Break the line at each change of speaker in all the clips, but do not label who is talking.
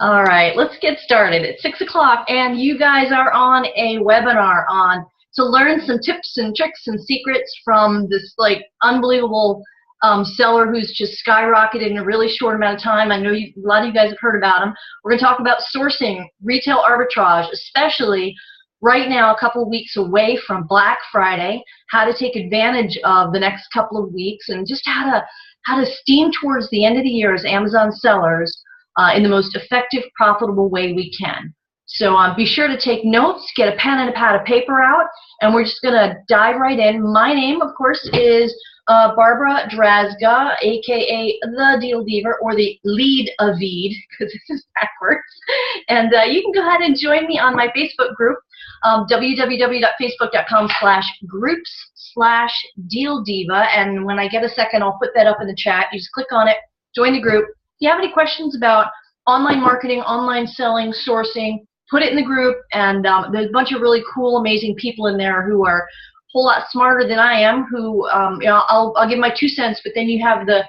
All right, let's get started. It's 6 o'clock, and you guys are on a webinar on to learn some tips and tricks and secrets from this unbelievable seller who's just skyrocketed in a really short amount of time. I know a lot of you guys have heard about him. We're going to talk about sourcing, retail arbitrage, especially right now, a couple of weeks away from Black Friday, how to take advantage of the next couple of weeks, and just how to steam towards the end of the year as Amazon sellers in the most effective, profitable way we can. So be sure to take notes, get a pen and a pad of paper out, and we're just going to dive right in. My name, of course, is Barbara Drazga, aka the Deal Diva, or the Lead Avid, because this is backwards. And you can go ahead and join me on my Facebook group, www.facebook.com/groups/DealDiva. And when I get a second, I'll put that up in the chat. You just click on it, join the group. If you have any questions about online marketing, online selling, sourcing, put it in the group, and there's a bunch of really cool, amazing people in there who are a whole lot smarter than I am, who, I'll give my 2 cents, but then you have the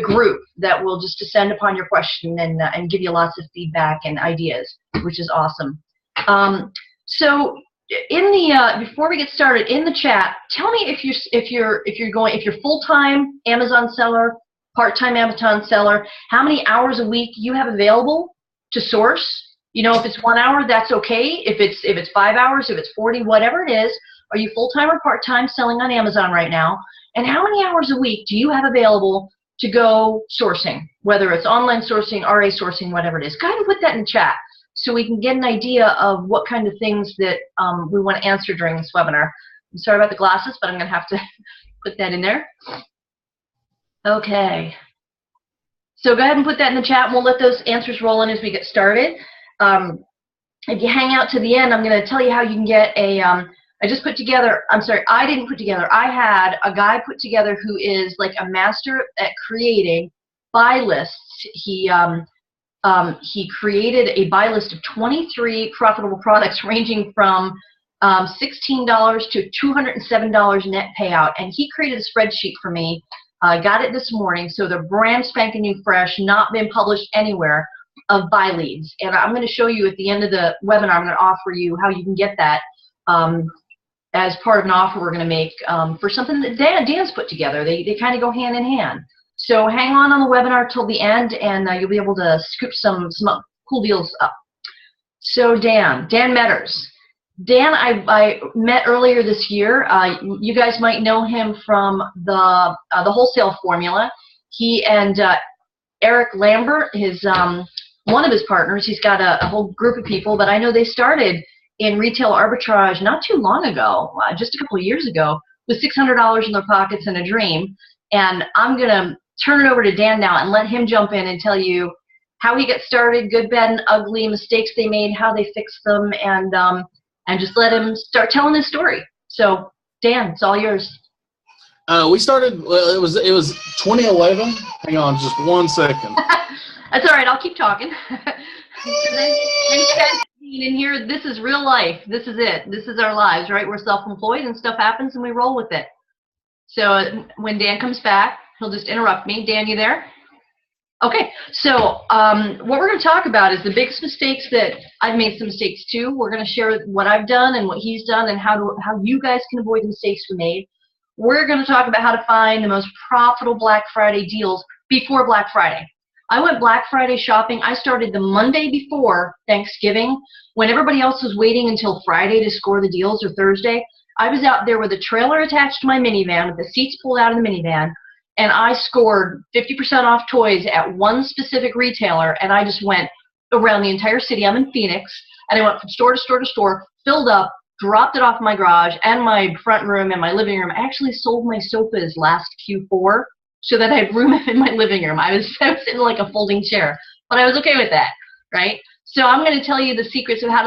group that will just descend upon your question and give you lots of feedback and ideas, which is awesome. So in the before we get started, in the chat, tell me if you're full-time Amazon seller, part-time Amazon seller, how many hours a week you have available to source. You know, if it's 1 hour, that's okay. If it's 5 hours, if it's 40, whatever it is, are you full-time or part-time selling on Amazon right now? And how many hours a week do you have available to go sourcing, whether it's online sourcing, RA sourcing, whatever it is? Go ahead and put that in chat so we can get an idea of what kind of things that we want to answer during this webinar. I'm sorry about the glasses, but I'm going to have to put that in there. Okay, so go ahead and put that in the chat, and we'll let those answers roll in as we get started. If you hang out to the end, I'm going to tell you how you can get a, I just put together, I'm sorry, I didn't put together, I had a guy put together who is like a master at creating buy lists. He created a buy list of 23 profitable products ranging from $16 to $207 net payout, and he created a spreadsheet for me. Got it this morning, so they're brand spanking new, fresh, not been published anywhere, of buy leads. And I'm going to show you at the end of the webinar, I'm going to offer you how you can get that as part of an offer we're going to make for something that Dan's put together. They kind of go hand in hand. So hang on the webinar till the end, and you'll be able to scoop some cool deals up. So Dan Metters. Dan, I met earlier this year. You guys might know him from the wholesale formula. He and Eric Lambert, one of his partners, he's got a whole group of people, but I know they started in retail arbitrage not too long ago, just a couple of years ago, with $600 in their pockets and a dream. And I'm going to turn it over to Dan now and let him jump in and tell you how he got started, good, bad, and ugly, mistakes they made, how they fixed them, and just let him start telling his story. So, Dan, it's all yours.
We started, well, it was 2011. Hang on just 1 second.
That's all right. I'll keep talking. Then you guys in here, this is real life. This is it. This is our lives, right? We're self-employed, and stuff happens, and we roll with it. So when Dan comes back, he'll just interrupt me. Dan, you there? Okay, so what we're going to talk about is the biggest mistakes that I've made. Some mistakes too. We're going to share what I've done and what he's done, and how you guys can avoid the mistakes we made. We're going to talk about how to find the most profitable Black Friday deals before Black Friday. I went Black Friday shopping. I started the Monday before Thanksgiving, when everybody else was waiting until Friday to score the deals, or Thursday. I was out there with a trailer attached to my minivan, with the seats pulled out of the minivan, and I scored 50% off toys at one specific retailer, and I just went around the entire city. I'm in Phoenix, and I went from store to store to store, filled up, dropped it off in my garage and my front room and my living room. I actually sold my sofas last Q4 so that I had room in my living room. I was sitting like a folding chair, but I was okay with that, right? So I'm going to tell you the secrets of how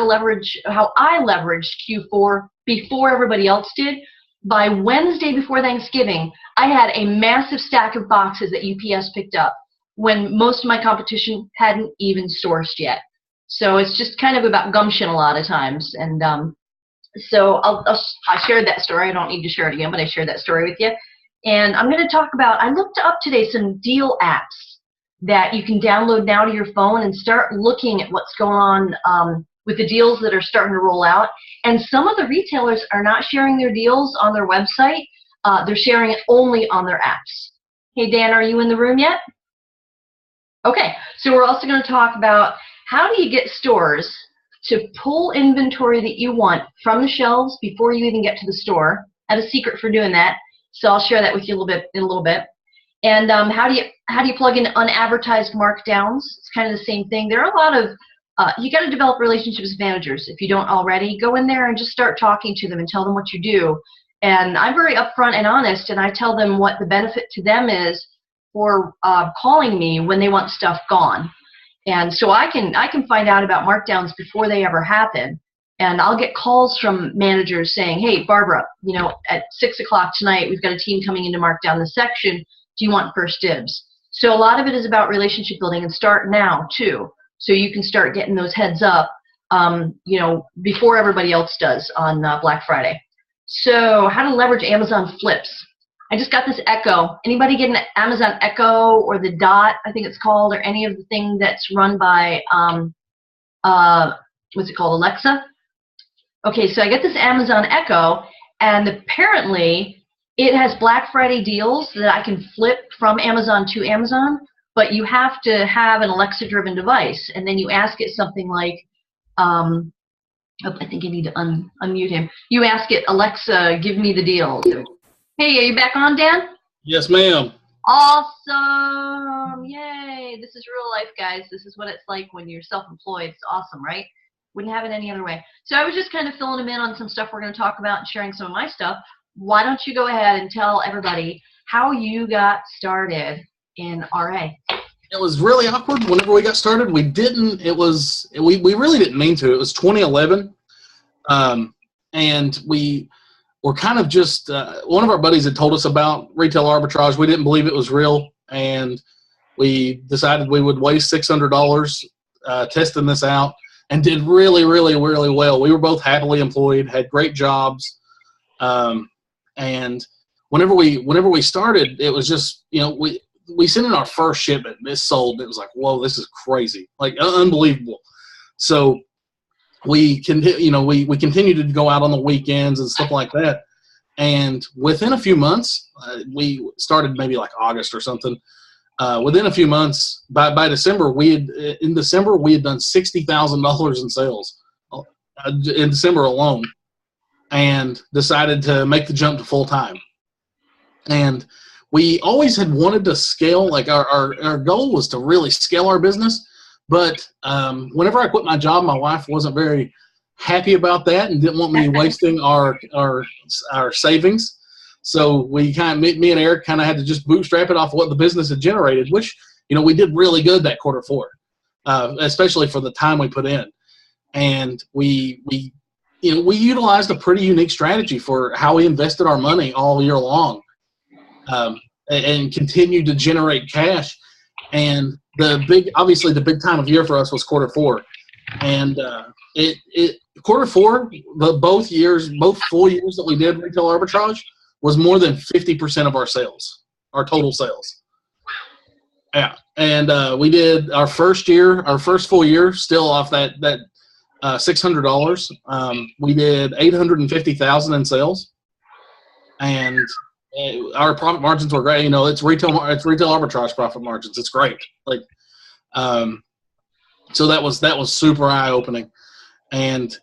I leveraged Q4 before everybody else did. By Wednesday before Thanksgiving, I had a massive stack of boxes that UPS picked up when most of my competition hadn't even sourced yet. So it's just kind of about gumption a lot of times. And so I shared that story. I don't need to share it again, but I shared that story with you. And I'm going to talk about, I looked up today some deal apps that you can download now to your phone and start looking at what's going on with the deals that are starting to roll out. And some of the retailers are not sharing their deals on their website. They're sharing it only on their apps. Hey, Dan, are you in the room yet? Okay, so we're also going to talk about how do you get stores to pull inventory that you want from the shelves before you even get to the store. I have a secret for doing that, so I'll share that with you in a little bit. And how do you plug in unadvertised markdowns? It's kind of the same thing. There are a lot of you got to develop relationships with managers. If you don't already, go in there and just start talking to them and tell them what you do. And I'm very upfront and honest, and I tell them what the benefit to them is for calling me when they want stuff gone. And so I can find out about markdowns before they ever happen. And I'll get calls from managers saying, hey, Barbara, you know, at 6 o'clock tonight, we've got a team coming in to mark down the section. Do you want first dibs? So a lot of it is about relationship building, and start now, too. So you can start getting those heads up, you know, before everybody else does on Black Friday. So how to leverage Amazon Flips. I just got this Echo. Anybody get an Amazon Echo or the Dot, I think it's called, or any of the thing that's run by, what's it called, Alexa? Okay, so I get this Amazon Echo, and apparently it has Black Friday deals that I can flip from Amazon to Amazon, but you have to have an Alexa-driven device, and then you ask it something like, oh, I think I need to unmute him. You ask it, Alexa, give me the deals. Hey, are you back on, Dan?
Yes, ma'am.
Awesome! Yay! This is real life, guys. This is what it's like when you're self-employed. It's awesome, right? Wouldn't have it any other way. So I was just kind of filling them in on some stuff we're going to talk about and sharing some of my stuff. Why don't you go ahead and tell everybody how you got started in RA?
It was really awkward whenever we got started. We really didn't mean to. It was 2011, and we were kind of just, one of our buddies had told us about retail arbitrage. We didn't believe it was real, and we decided we would waste $600 testing this out, and did really, really, really well. We were both happily employed, had great jobs, and whenever we started, it was just, you know, we sent in our first shipment. It sold. It was like, whoa, this is crazy, like unbelievable. So we continued to go out on the weekends and stuff like that. And within a few months, we started maybe like August or something. Within a few months, by December, we had done $60,000 in sales in December alone, and decided to make the jump to full time. And we always had wanted to scale. Like our goal was to really scale our business. But whenever I quit my job, my wife wasn't very happy about that and didn't want me wasting our savings. So me and Eric kind of had to just bootstrap it off of what the business had generated, which, you know, we did really good that Q4, especially for the time we put in. And we utilized a pretty unique strategy for how we invested our money all year long, and continued to generate cash. And obviously the big time of year for us was Q4. And Q4, both full years that we did retail arbitrage, was more than 50% of our sales, our total sales. Yeah. And we did our first full year, still off that $600. We did $850,000 in sales, and our profit margins were great. You know, it's retail arbitrage profit margins. It's great. Like, so that was super eye opening, and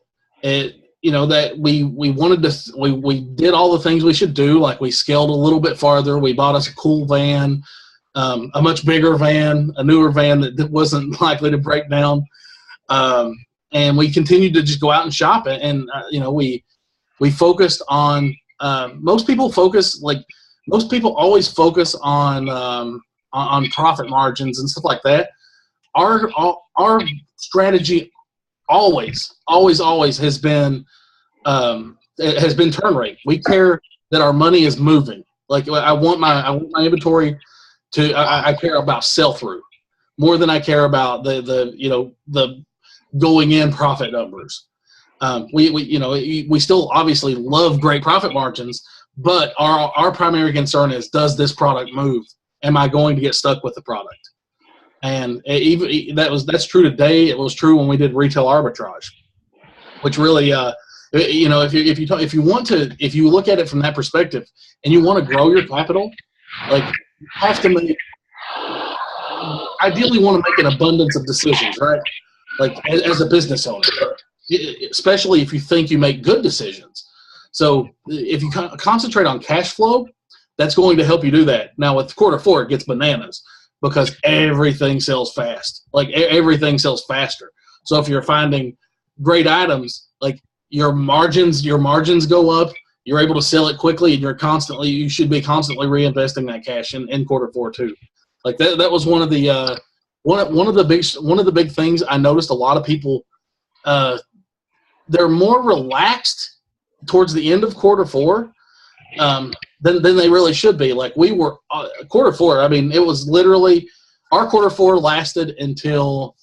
that we did all the things we should do. Like, we scaled a little bit farther. We bought us a cool van, a much bigger van, a newer van that wasn't likely to break down. And we continued to just go out and shop it. And, we focused on, most people always focus on profit margins and stuff like that. Our strategy always has been turn rate. We care that our money is moving. Like, I want my inventory to, I care about sell-through more than I care about the going in profit numbers. We still obviously love great profit margins, but our primary concern is, does this product move? Am I going to get stuck with the product? And that's true today. It was true when we did retail arbitrage, which really, you know, if you look at it from that perspective and you want to grow your capital, like you have to ideally want to make an abundance of decisions, right? Like as a business owner, especially if you think you make good decisions. So if you concentrate on cash flow, that's going to help you do that. Now with quarter four, it gets bananas because everything sells fast. Like everything sells faster. So if you're finding great items, like your margins go up, you're able to sell it quickly, and you should be constantly reinvesting that cash in quarter four too. Like that was one of the big things I noticed. A lot of people, they're more relaxed towards the end of quarter four than they really should be. Like we were quarter four. I mean, it was literally our quarter four lasted until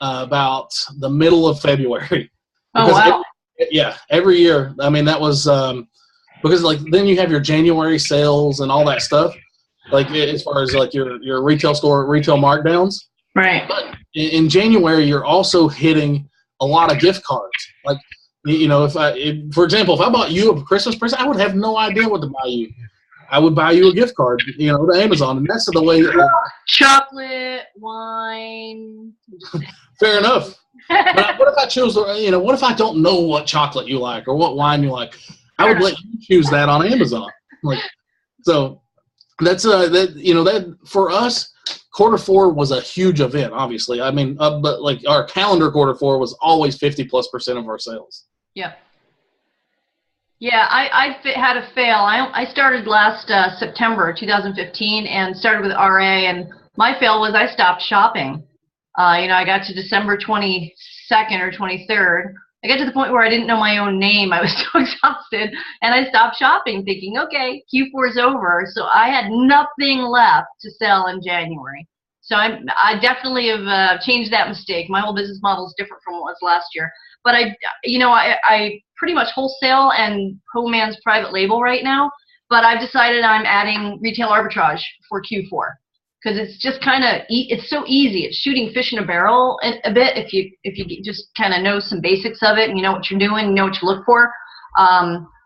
about the middle of February.
Oh wow!
Every year. I mean, that was because like then you have your January sales and all that stuff. Like as far as like your retail markdowns.
Right.
But in January, you're also hitting a lot of gift cards. Like, you know, for example, if I bought you a Christmas present, I would have no idea what to buy you. I would buy you a gift card, you know, to Amazon, and that's the way.
Chocolate, wine.
Fair enough. But what if I choose? You know, what if I don't know what chocolate you like or what wine you like? I would let you choose that on Amazon. Like, so that's that for us. Quarter four was a huge event, obviously. I mean, but like our calendar quarter four was always 50+% of our sales.
Yeah. Yeah, I had a fail. I started last September 2015 and started with RA, and my fail was I stopped shopping. You know, I got to December 22nd or 23rd. I got to the point where I didn't know my own name. I was so exhausted, and I stopped shopping thinking, okay, Q4 is over. So I had nothing left to sell in January. So I definitely have changed that mistake. My whole business model is different from what was last year. But I pretty much wholesale and poor man's private label right now. But I've decided I'm adding retail arbitrage for Q4. Because it's just kind of, it's so easy. It's shooting fish in a barrel a bit if you just kind of know some basics of it and you know what you're doing, you know what you look for.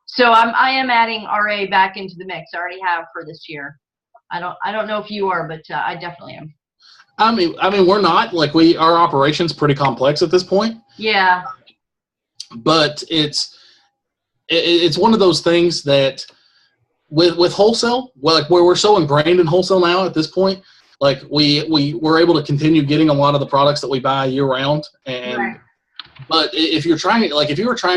So I am adding RA back into the mix. I already have for this year. I don't know if you are, but I definitely am.
I mean, we're not like our operation's pretty complex at this point.
Yeah.
But it's one of those things that. With wholesale, well, like where we're so ingrained in wholesale now at this point, like we're able to continue getting a lot of the products that we buy year round. And right. But if you were trying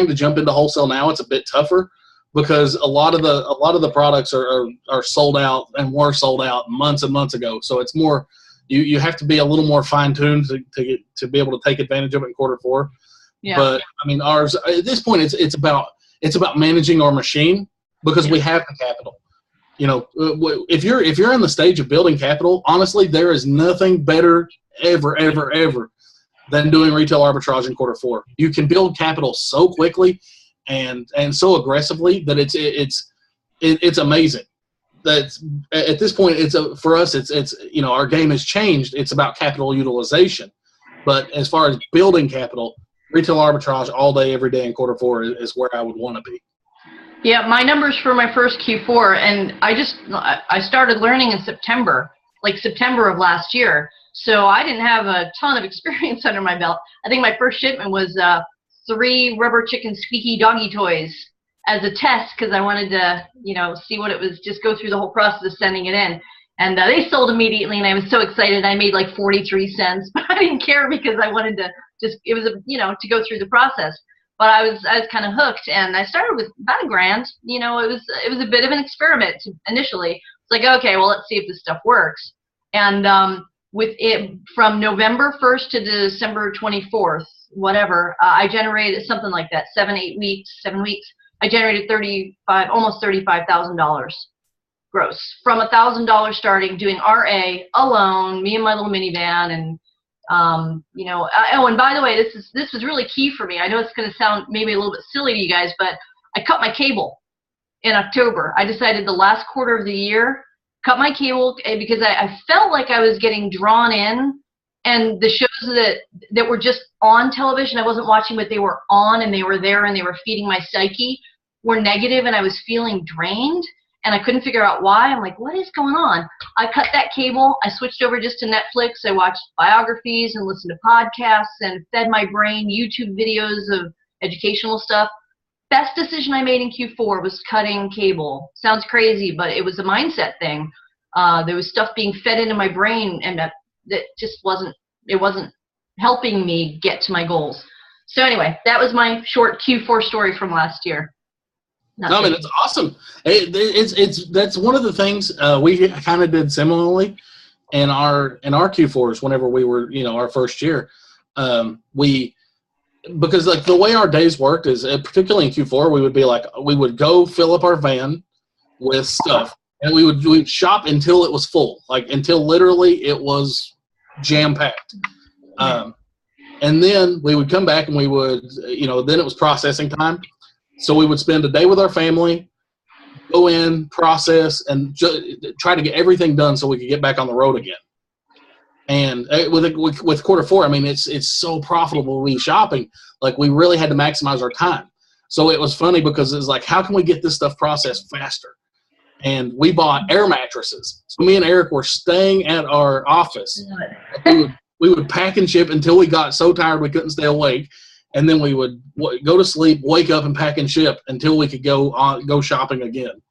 to jump into wholesale now, it's a bit tougher because a lot of the products are sold out and were sold out months and months ago. So it's more you have to be a little more fine tuned to be able to take advantage of it in quarter four. Yeah. But I mean, ours at this point it's about managing our machine. Because we have the capital, you know. If you're in the stage of building capital, honestly, there is nothing better ever than doing retail arbitrage in quarter four. You can build capital so quickly and so aggressively that it's amazing. That's at this point, for us, it's you know, our game has changed. It's about capital utilization, but as far as building capital, retail arbitrage all day, every day in quarter four is where I would want to be.
Yeah, my numbers for my first Q4, and I started learning in September of last year. So I didn't have a ton of experience under my belt. I think my first shipment was 3 rubber chicken squeaky doggy toys as a test because I wanted to, you know, see what it was, just go through the whole process of sending it in. And they sold immediately, and I was so excited. I made like 43 cents, but I didn't care because I wanted to it was, you know, to go through the process. But I was kind of hooked, and I started with about $1,000. You know, it was a bit of an experiment initially. It's like, okay, well, let's see if this stuff works. And with it from November 1st to December 24th, whatever, I generated something like that, 7 weeks. I generated almost $35,000 gross from $1,000 starting doing RA alone, me and my little minivan, and you know, and by the way, this was really key for me. I know it's going to sound maybe a little bit silly to you guys, but I cut my cable in October. I decided the last quarter of the year, cut my cable because I felt like I was getting drawn in And the shows that were just on television, I wasn't watching, but they were on and they were there and they were feeding my psyche, were negative, and I was feeling drained and I couldn't figure out why. I'm like, what is going on? I cut that cable. I switched over just to Netflix. I watched biographies and listened to podcasts and fed my brain YouTube videos of educational stuff. Best decision I made in Q4 was cutting cable. Sounds crazy, but it was a mindset thing. There was stuff being fed into my brain, and that just wasn't helping me get to my goals. So anyway, that was my short Q4 story from last year.
No, I mean, it's awesome. That's one of the things we kind of did similarly in our Q4s whenever we were, our first year. Because like the way our days worked is, particularly in Q4, we would go fill up our van with stuff, and we'd shop until it was full, like until literally it was jam packed. And then we would come back and we would, then it was processing time. So we would spend a day with our family, go in, process, and try to get everything done so we could get back on the road again. And with Q4, I mean, it's so profitable to be shopping. Like, we really had to maximize our time. So it was funny because it's like, how can we get this stuff processed faster? And we bought air mattresses. So me and Eric were staying at our office. We would pack and ship until we got so tired we couldn't stay awake. And then we would go to sleep, wake up, and pack and ship until we could go shopping again.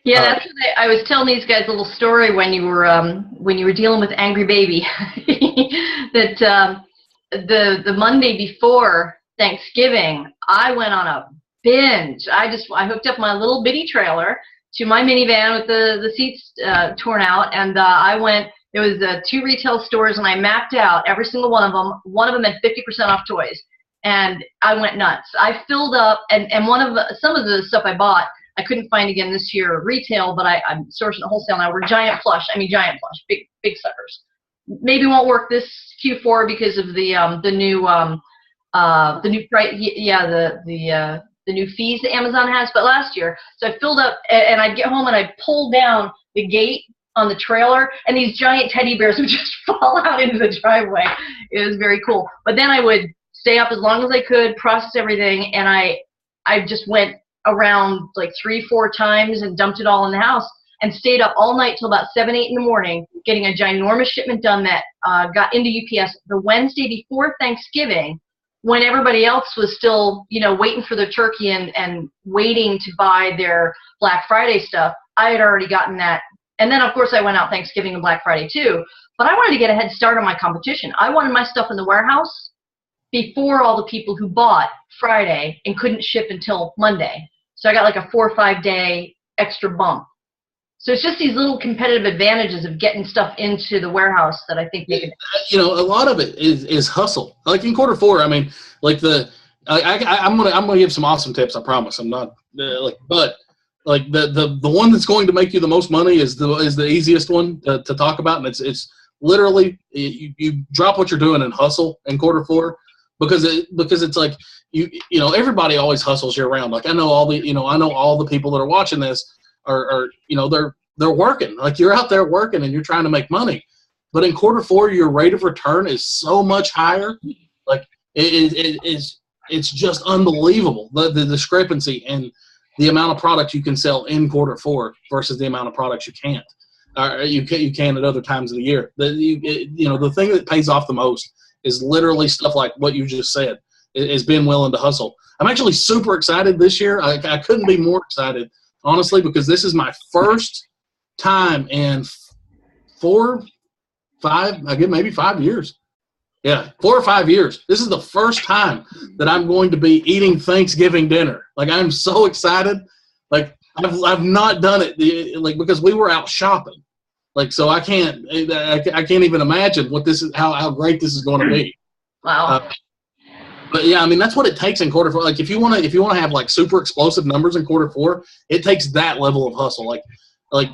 Yeah, that's what I was telling these guys a little story when you were dealing with Angry Baby. That the Monday before Thanksgiving, I went on a binge. I hooked up my little bitty trailer to my minivan with the seats torn out, and I went. There was 2 retail stores, and I mapped out every single one of them. One of them had 50% off toys, and I went nuts. I filled up, and some of the stuff I bought I couldn't find again this year retail, but I'm sourcing at wholesale now. We're giant plush, big suckers. Maybe won't work this Q4 because of the new price, the new fees that Amazon has. But last year, so I filled up, and I'd get home and I'd pull down the gate on the trailer, and these giant teddy bears would just fall out into the driveway. It was very cool. But then I would stay up as long as I could, process everything, and I just went around like 3-4 times and dumped it all in the house and stayed up all night till about 7-8 in the morning getting a ginormous shipment done that got into UPS the Wednesday before Thanksgiving, when everybody else was still, waiting for their turkey and waiting to buy their Black Friday stuff. I had already gotten that. And then, of course, I went out Thanksgiving and Black Friday, too. But I wanted to get a head start on my competition. I wanted my stuff in the warehouse before all the people who bought Friday and couldn't ship until Monday. So I got like a 4 or 5 day extra bump. So it's just these little competitive advantages of getting stuff into the warehouse that I think make it.
A lot of it is hustle. Like in Q4, I mean, like I'm gonna give some awesome tips. I promise. I'm not but like the one that's going to make you the most money is the easiest one to talk about, and it's literally you drop what you're doing and hustle in Q4 because it's like everybody always hustles year round. Like I know all the people that are watching this are they're working. Like you're out there working and you're trying to make money, but in Q4 your rate of return is so much higher. Like it's just unbelievable the discrepancy and the amount of product you can sell in Q4 versus the amount of products you can't. You can at other times of the year. The thing that pays off the most is literally stuff like what you just said, is being willing to hustle. I'm actually super excited this year. I couldn't be more excited, honestly, because this is my first time in maybe 5 years. Yeah, 4 or 5 years. This is the first time that I'm going to be eating Thanksgiving dinner. Like I'm so excited. Like I've not done it because we were out shopping. Like so I can't even imagine what this is, how great this is going to be.
Wow.
But yeah, I mean that's what it takes in Q4. Like if you want to have like super explosive numbers in Q4, it takes that level of hustle. Like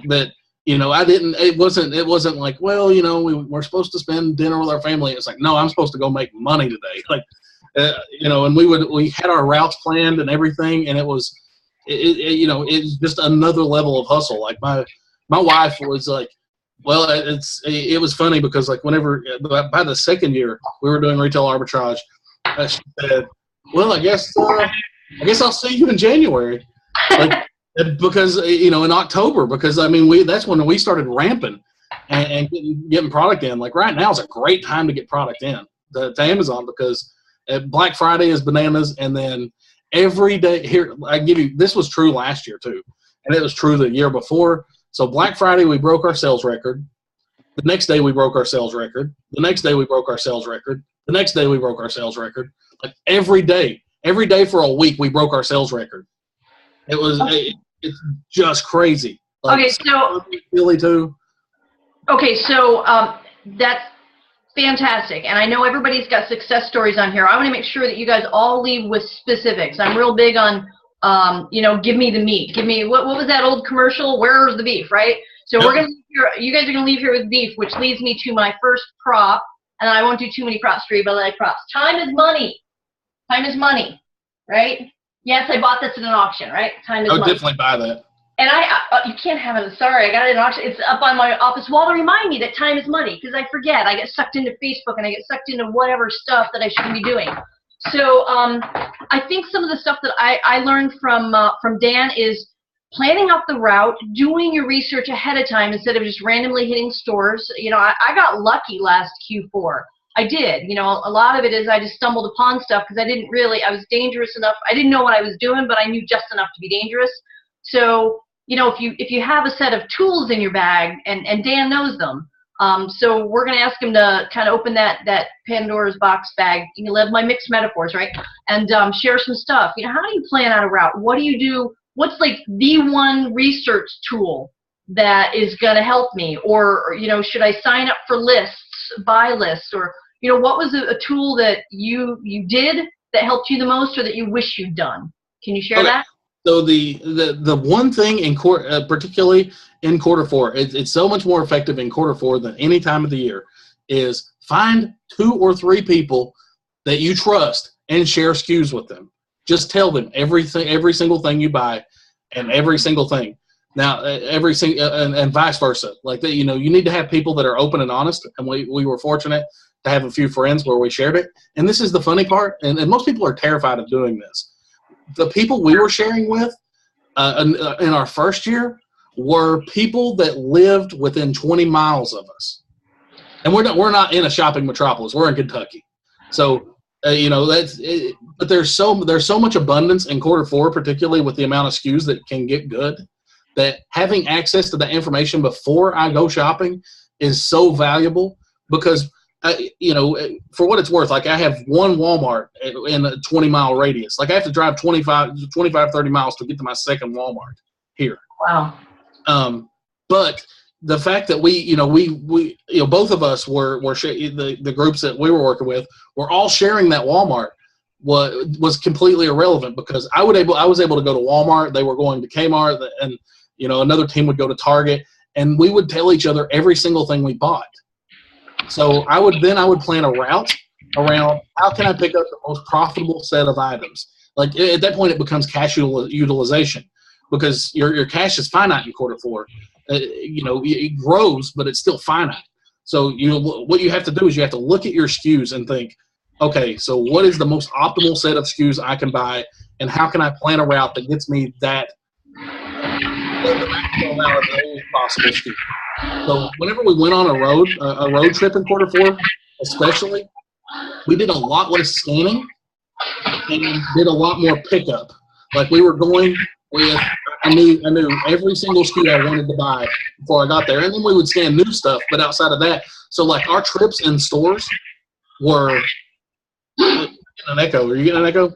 that. It wasn't like, well, we're supposed to spend dinner with our family. It's like, no, I'm supposed to go make money today. Like, and we had our routes planned and everything. And it's just another level of hustle. Like my wife was like, Well, it was funny because like whenever by the second year we were doing retail arbitrage, she said, "Well, I guess I'll see you in January," like because in October, because I mean that's when we started ramping and getting product in. Like right now is a great time to get product in to Amazon because Black Friday is bananas, and then every day here I can give you this was true last year too, and it was true the year before. So Black Friday, we broke our sales record. The next day, we broke our sales record. The next day, we broke our sales record. The next day, we broke our sales record. Like every day for a week, we broke our sales record. It's just crazy. Like,
okay, so
Philly too.
Okay, so that's fantastic, and I know everybody's got success stories on here. I want to make sure that you guys all leave with specifics. I'm real big on give me the meat. Give me, what was that old commercial? Where's the beef, right? So we're going to leave here, you guys are going to leave here with beef, which leads me to my first prop, and I won't do too many props for you, but I like props. Time is money. Time is money, right? Yes, I bought this at an auction, right? Time is money. I would
definitely buy that.
And you can't have it. Sorry, I got it at an auction. It's up on my office wall to remind me that time is money, because I forget. I get sucked into Facebook, and I get sucked into whatever stuff that I shouldn't be doing. So I think some of the stuff that I learned from Dan is planning out the route, doing your research ahead of time instead of just randomly hitting stores. I got lucky last Q4. I did. A lot of it is I just stumbled upon stuff because I was dangerous enough. I didn't know what I was doing, but I knew just enough to be dangerous. So, if you have a set of tools in your bag, and Dan knows them, so we're going to ask him to kind of open that Pandora's box bag. You love my mixed metaphors, right? And share some stuff. How do you plan out a route? What do you do? What's like the one research tool that is going to help me? Or should I sign up for lists, buy lists? Or, what was a tool that you did that helped you the most, or that you wish you'd done? Can you share that?
So the one thing in particularly in quarter four, it's so much more effective in quarter four than any time of the year, is find 2 or 3 people that you trust and share SKUs with them. Just tell them every single thing you buy, and every single thing. Now, and vice versa. Like that, you need to have people that are open and honest. And we were fortunate to have a few friends where we shared it. And this is the funny part. And most people are terrified of doing this. The people we were sharing with in our first year were people that lived within 20 miles of us, and we're not in a shopping metropolis. We're in Kentucky, so that's it. But there's so much abundance in quarter four, particularly with the amount of SKUs that can get good, that having access to that information before I go shopping is so valuable because. For what it's worth, like I have one Walmart in a 20-mile radius. Like I have to drive 25, 30 miles to get to my second Walmart here.
Wow.
But the fact that we both of us were the groups that we were working with were all sharing that Walmart was completely irrelevant because I was able to go to Walmart. They were going to Kmart, and another team would go to Target, and we would tell each other every single thing we bought. So I would plan a route around how can I pick up the most profitable set of items. Like at that point, it becomes cash utilization because your cash is finite in quarter four. It grows, but it's still finite. So what you have to do is you have to look at your SKUs and think, okay, so what is the most optimal set of SKUs I can buy, and how can I plan a route that gets me that the maximum amount of those possible SKUs. So whenever we went on a road trip in quarter four, especially, we did a lot less scanning and did a lot more pickup. Like we were going with, I knew every single SKU I wanted to buy before I got there, and then we would scan new stuff. But outside of that, so like our trips in stores were. Getting an echo. Are you getting an echo?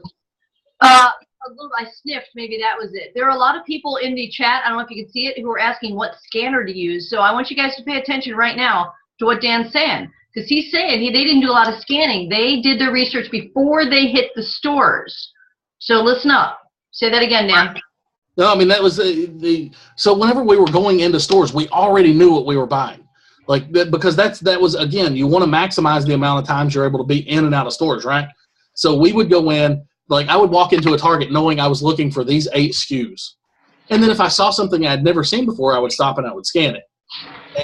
A little. I sniffed. Maybe that was it. There are a lot of people in the chat. I don't know if you can see it, who are asking what scanner to use. So I want you guys to pay attention right now to what Dan's saying, because he's saying they didn't do a lot of scanning. They did their research before they hit the stores. So listen up. Say that again, Dan.
No, I mean that was so whenever we were going into stores, we already knew what we were buying. Like because that was, again, you want to maximize the amount of times you're able to be in and out of stores, right? So we would go in, like I would walk into a Target knowing I was looking for these 8 SKUs. And then if I saw something I'd never seen before, I would stop and I would scan it.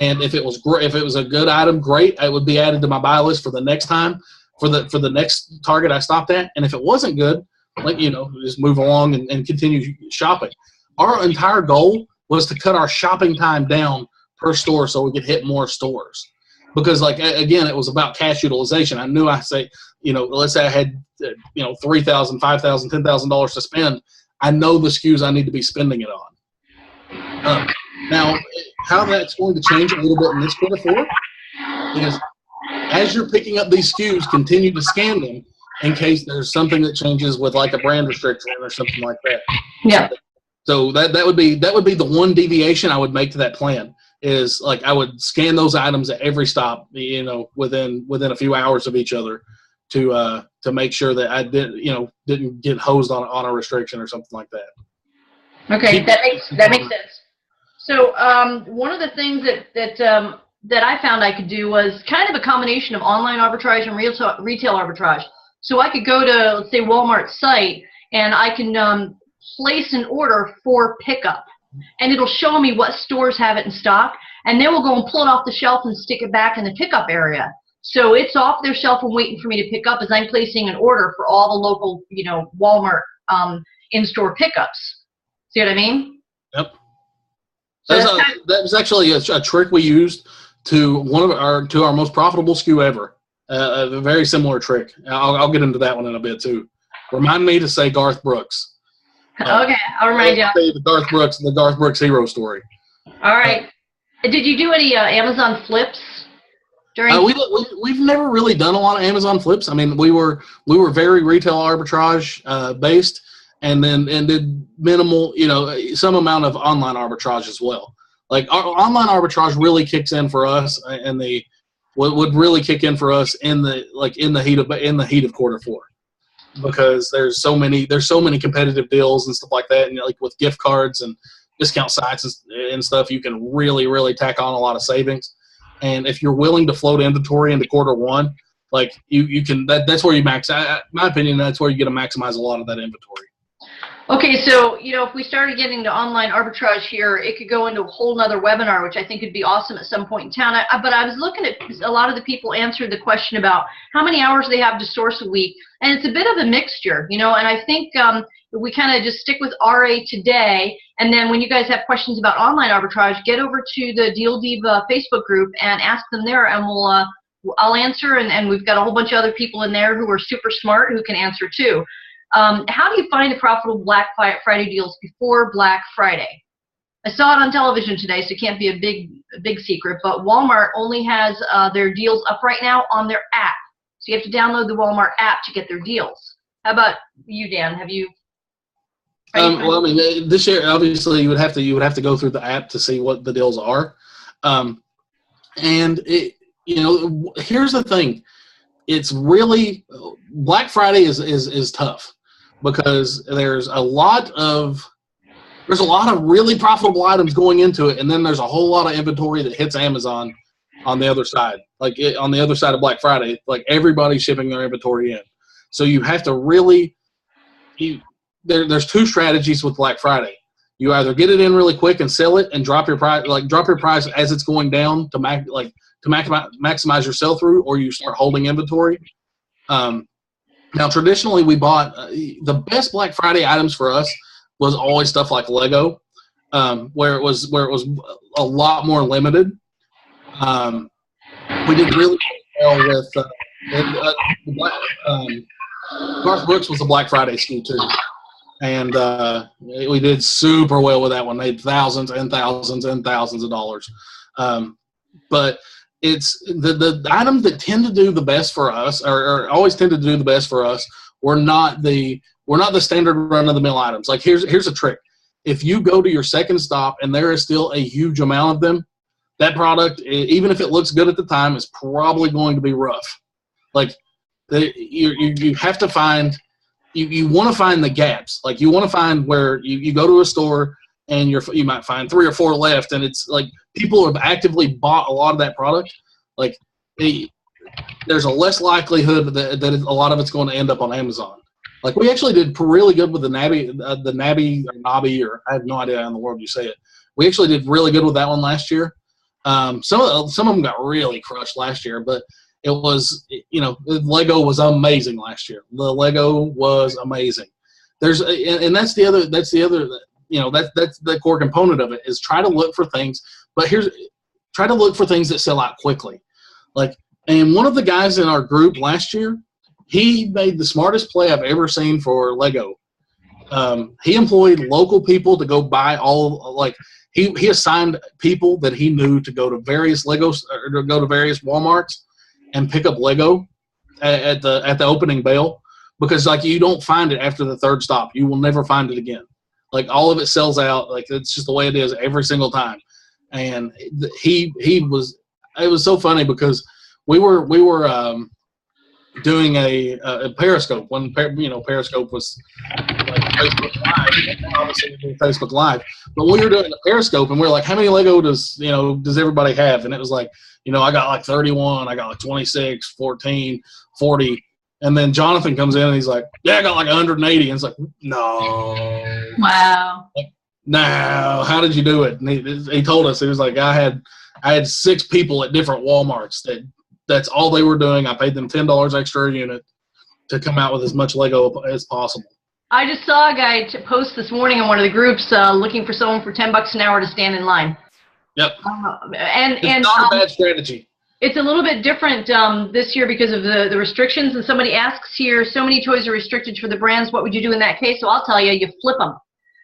And if it was if it was a good item, great. It would be added to my buy list for the next time, for the next target I stopped at. And if it wasn't good, like, just move along and continue shopping. Our entire goal was to cut our shopping time down per store so we could hit more stores. Because, like, again, it was about cash utilization. I knew let's say I had $3,000, $5,000, $10,000 to spend. I know the SKUs I need to be spending it on. Now, how that's going to change a little bit in this quarter 4 is, as you're picking up these SKUs, continue to scan them in case there's something that changes with, like, a brand restriction or something like that.
Yeah.
So that would be the one deviation I would make to that plan. Is, like, I would scan those items at every stop, within a few hours of each other, to make sure that I didn't get hosed on a restriction or something like that.
Okay, that makes sense. So one of the things that I found I could do was kind of a combination of online arbitrage and retail arbitrage. So I could go to, let's say, Walmart's site, and I can place an order for pickup. And it'll show me what stores have it in stock, and then we'll go and pull it off the shelf and stick it back in the pickup area. So it's off their shelf and waiting for me to pick up as I'm placing an order for all the local, Walmart in-store pickups. See what I mean?
Yep. That was actually a trick we used to our most profitable SKU ever. A very similar trick. I'll get into that one in a bit too. Remind me to say Garth Brooks.
Okay, I'll remind you.
The Garth Brooks hero story.
All right. Did you do any Amazon flips during?
We've never really done a lot of Amazon flips. I mean, we were very retail arbitrage based, and did minimal, some amount of online arbitrage as well. Like, our online arbitrage really kicks in for us, and would really kick in for us in the heat of quarter 4. Because there's so many competitive deals and stuff like that, and like with gift cards and discount sites and stuff, you can really tack on a lot of savings. And if you're willing to float inventory into quarter 1, like, you can, that's where you my opinion, that's where you get to maximize a lot of that inventory.
Okay, so, if we started getting to online arbitrage here, it could go into a whole nother webinar, which I think would be awesome at some point in time. But I was looking at a lot of the people answered the question about how many hours they have to source a week. And it's a bit of a mixture, and I think we kind of just stick with RA today. And then when you guys have questions about online arbitrage, get over to the Deal Diva Facebook group and ask them there, and I'll answer. And we've got a whole bunch of other people in there who are super smart who can answer too. How do you find the profitable Black Friday deals before Black Friday? I saw it on television today, so it can't be a big secret, but Walmart only has their deals up right now on their app. So you have to download the Walmart app to get their deals. How about you, Dan? Have you?
Well, I mean, this year, obviously, you would have to go through the app to see what the deals are. And here's the thing. It's really, Black Friday is tough, because there's a lot of really profitable items going into it, and then there's a whole lot of inventory that hits Amazon on the other side. Like, on the other side of Black Friday, like, everybody's shipping their inventory in. So you have to really, there's 2 strategies with Black Friday. You either get it in really quick and sell it and drop your price as it's going down to maximize your sell-through, or you start holding inventory. Now, traditionally, we bought the best Black Friday items for us was always stuff like Lego, where it was a lot more limited. We did really well with Garth Brooks was a Black Friday SKU too, and we did super well with that one. Made thousands and thousands and thousands of dollars. But it's the items that tend to do the best for us, or always tend to do the best for us, we're not the standard run-of-the-mill items. Like, here's a trick. If you go to your second stop and there is still a huge amount of them, that product, even if it looks good at the time, is probably going to be rough. Like, you have to find, you want to find the gaps. Like, you want to find where you go to a store and you might find 3 or 4 left, and it's like people have actively bought a lot of that product. Like, there's a less likelihood that a lot of it's going to end up on Amazon. Like, we actually did really good with the Nabby, or I have no idea how in the world you say it. We actually did really good with that one last year. Some of them got really crushed last year, but it was, Lego was amazing last year. The Lego was amazing. And that's the other, that's the core component of it, is try to look for things, try to look for things that sell out quickly. And one of the guys in our group last year, he made the smartest play I've ever seen for Lego. He employed local people to go buy he assigned people that he knew to go to various various Walmarts and pick up Lego at the opening bell, because you don't find it after the third stop. You will never find it again. All of it sells out. It's just the way it is every single time. And it was so funny because we were doing a Periscope when Periscope was Facebook Live. Obviously we do Facebook Live, but we were doing a Periscope and we were like, how many Lego does everybody have? And it was I got 31, I got 26, 14, 40. And then Jonathan comes in and he's like, yeah, I got 180. And it's like, no.
Wow.
No, how did you do it? And he told us, he was like, I had 6 people at different Walmarts that's all they were doing. I paid them $10 extra a unit to come out with as much Lego as possible.
I just saw a guy post this morning in one of the groups looking for someone for $10 an hour to stand in line.
Yep. It's not a bad strategy.
It's a little bit different this year because of the restrictions. And somebody asks here, so many toys are restricted for the brands. What would you do in that case? So I'll tell you, you flip them.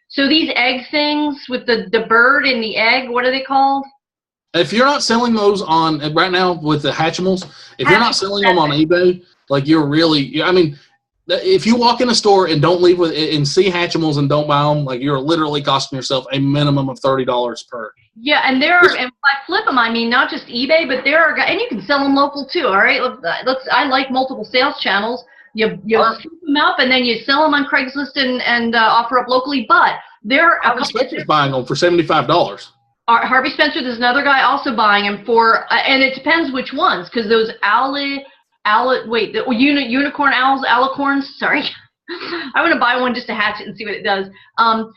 So these egg things with the bird and the egg, what are they called?
If you're not selling those on right now with the Hatchimals, if you're not selling them on eBay, you're really, if you walk in a store and don't leave and see Hatchimals and don't buy them, you're literally costing yourself a minimum of $30 per.
Yeah, and and I flip them, I mean, not just eBay, but there are guys, and you can sell them local too. All right, I like multiple sales channels. You flip them up and then you sell them on Craigslist and offer up locally. But there are
Harvey Spencer's buying them for $75.
Harvey Spencer, there's another guy also buying them for, and it depends which ones, because those unicorn owls, alicorns, sorry. I want to buy one just to hatch it and see what it does.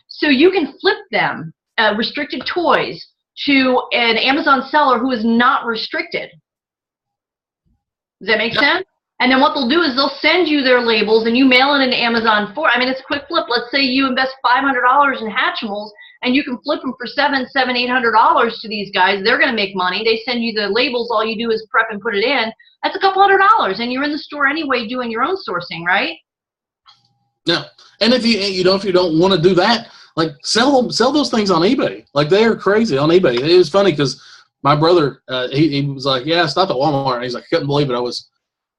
So you can flip them, restricted toys, to an Amazon seller who is not restricted. Does that make sense? And then what they'll do is they'll send you their labels and you mail it into Amazon it's a quick flip. Let's say you invest $500 in Hatchimals and you can flip them for $800 to these guys. They're going to make money. They send you the labels. All you do is prep and put it in. That's a couple $100, and you're in the store anyway doing your own sourcing, right? Yeah.
And if you don't want to do that, sell those things on eBay. They are crazy on eBay. It was funny because my brother, he was like, yeah, I stopped at Walmart. And he's like, I couldn't believe it.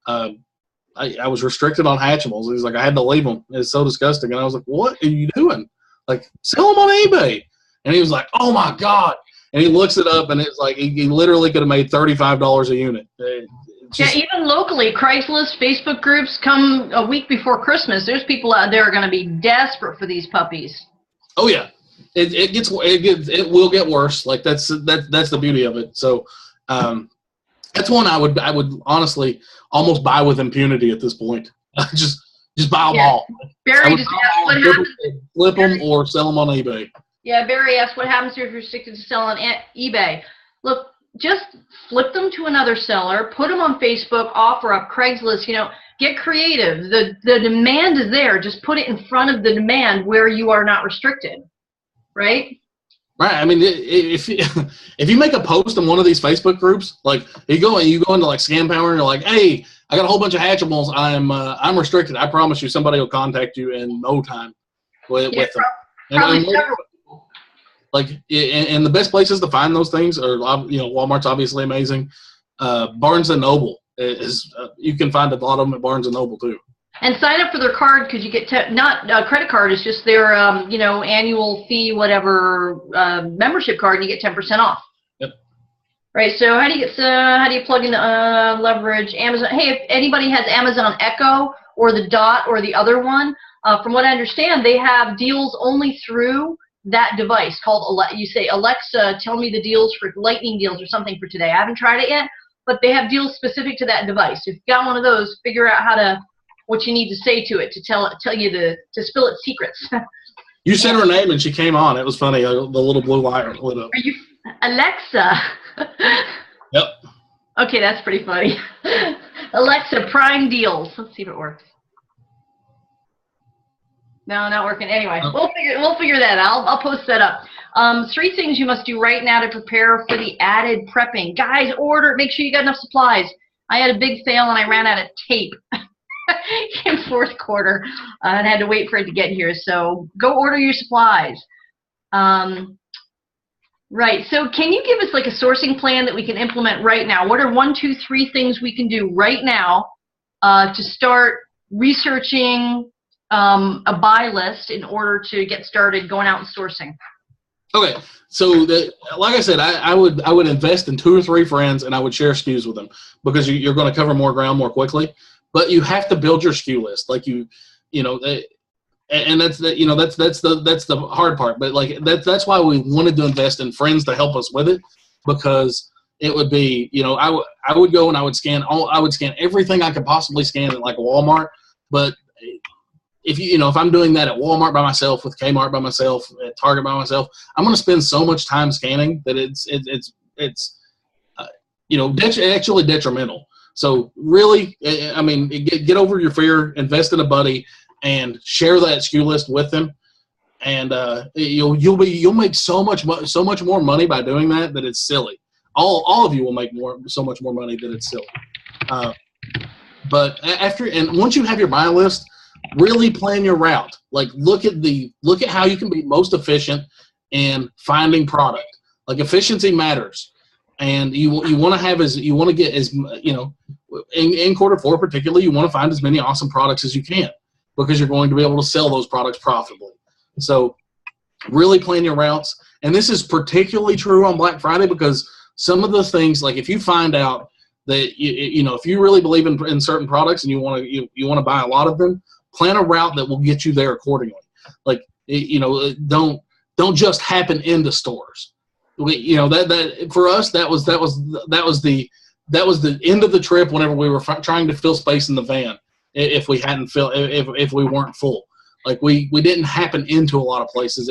I was restricted on Hatchimals. He's like, I had to leave them. It's so disgusting. And I was like, what are you doing? Sell them on eBay. And he was like, oh my God. And he looks it up and it's he literally could have made $35 a unit.
Even locally, Craigslist, Facebook groups, come a week before Christmas, there's people out there are going to be desperate for these puppies.
Oh yeah. It will get worse. That's the beauty of it. So that's one I would honestly almost buy with impunity at this point. Just buy them all.
Barry just asked what happens.
Flip them or sell them on eBay.
Yeah, Barry asked what happens if you're restricted to sell on eBay. Look, just flip them to another seller, put them on Facebook, offer up Craigslist, get creative. The demand is there. Just put it in front of the demand where you are not restricted, right?
Right. I mean, if you make a post in one of these Facebook groups, you go into Scam Power and you're like, hey, I got a whole bunch of Hatchimals. I'm restricted. I promise you, somebody will contact you in no time with them.
Probably several.
And the best places to find those things are, Walmart's obviously amazing. Barnes and Noble is you can find a lot of them at Barnes and Noble too.
And sign up for their card because you get not a credit card. It's just their annual fee, whatever membership card, and you get 10% off.
Yep.
Right. So how do you plug in leverage Amazon? Hey, if anybody has Amazon Echo or the Dot or the other one, from what I understand, they have deals only through that device called, you say, Alexa, tell me the deals for lightning deals or something for today. I haven't tried it yet, but they have deals specific to that device. If you've got one of those, figure out what you need to say to it to tell you to spill its secrets.
You said her name and she came on. It was funny. The little blue light lit up.
Are you Alexa?
Yep.
Okay, that's pretty funny. Alexa, Prime deals. Let's see if it works. No, not working. Anyway, we'll figure that out. I'll post that up. 3 things you must do right now to prepare for the added prepping. Guys, order. Make sure you got enough supplies. I had a big fail and I ran out of tape in 4th quarter and had to wait for it to get here. So go order your supplies. Right. So can you give us like a sourcing plan that we can implement right now? What are 1, 2, 3 things we can do right now to start researching a buy list in order to get started going out and sourcing?
Okay, so like I said, I would invest in 2 or 3 friends, and I would share SKUs with them because you're going to cover more ground more quickly. But you have to build your SKU list, like and that's the hard part. But like that's why we wanted to invest in friends to help us with it, because it would be I would go and I would scan everything I could possibly scan at like Walmart, but if I'm doing that at Walmart by myself, with Kmart by myself, at Target by myself, I'm going to spend so much time scanning that it's actually detrimental. So really, I mean, get over your fear, invest in a buddy, and share that SKU list with them, and you'll make so much more money by doing that it's silly. All of you will make so much more money that it's silly. But once you have your buy list, really plan your route. Like look at how you can be most efficient in finding product. Like efficiency matters, and you want to get as in quarter 4 particularly, you want to find as many awesome products as you can, because you're going to be able to sell those products profitably. So really plan your routes, and this is particularly true on Black Friday, because some of the things, like if you find out that if you really believe in certain products and you want to buy a lot of them, plan a route that will get you there accordingly. Like don't just happen into stores. That for us that was the end of the trip whenever we were trying to fill space in the van. If we weren't full, like we didn't happen into a lot of places.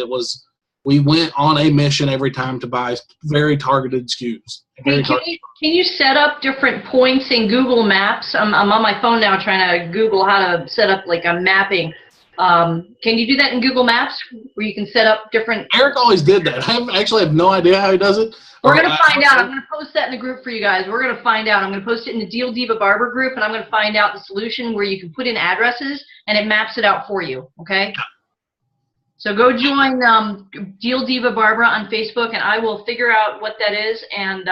We went on a mission every time to buy very targeted SKUs.
Hey, can you set up different points in Google Maps? I'm on my phone now trying to Google how to set up like a mapping. Can you do that in Google Maps where you can set up different?
Eric always did that. I actually have no idea how he does it.
We're going to find out. I'm going to post that in the group for you guys. We're going to find out. I'm going to post it in the Deal Diva Barber group, and I'm going to find out the solution where you can put in addresses and it maps it out for you. Okay? So go join Deal Diva Barbara on Facebook, and I will figure out what that is and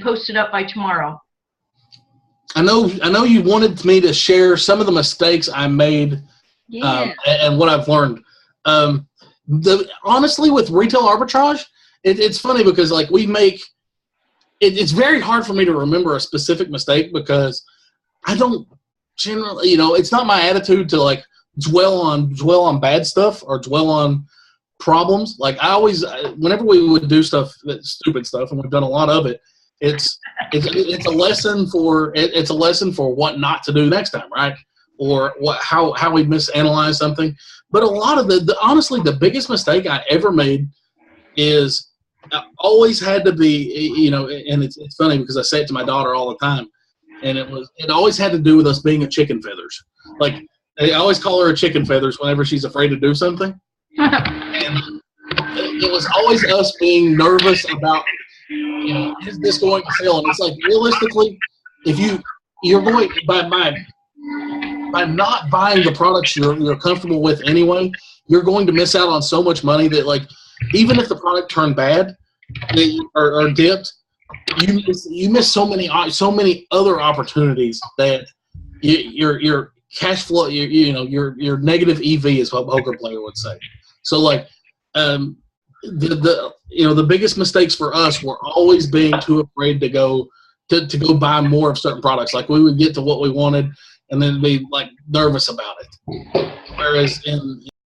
post it up by tomorrow. I know
you wanted me to share some of the mistakes I made, and what I've learned. Honestly, with retail arbitrage, it's funny because like it's very hard for me to remember a specific mistake, because I don't generally, it's not my attitude to like dwell on bad stuff or dwell on problems. Like I always, whenever we would do stupid stuff, and we've done a lot of it, it's a lesson for what not to do next time, right? Or how we misanalyze something. But a lot of honestly, the biggest mistake I ever made is always had to be, and it's funny because I say it to my daughter all the time, and it always had to do with us being a chicken feathers. Like I always call her a chicken feathers whenever she's afraid to do something. And it was always us being nervous about, is this going to fail? And it's like, realistically, if you're going by not buying the products you're comfortable with anyway, you're going to miss out on so much money that, like, even if the product turned bad or dipped, you miss so many other opportunities that your cash flow, your negative EV is what a poker player would say. So like, the biggest mistakes for us were always being too afraid to go buy more of certain products. Like we would get to what we wanted and then be like nervous about it. Whereas in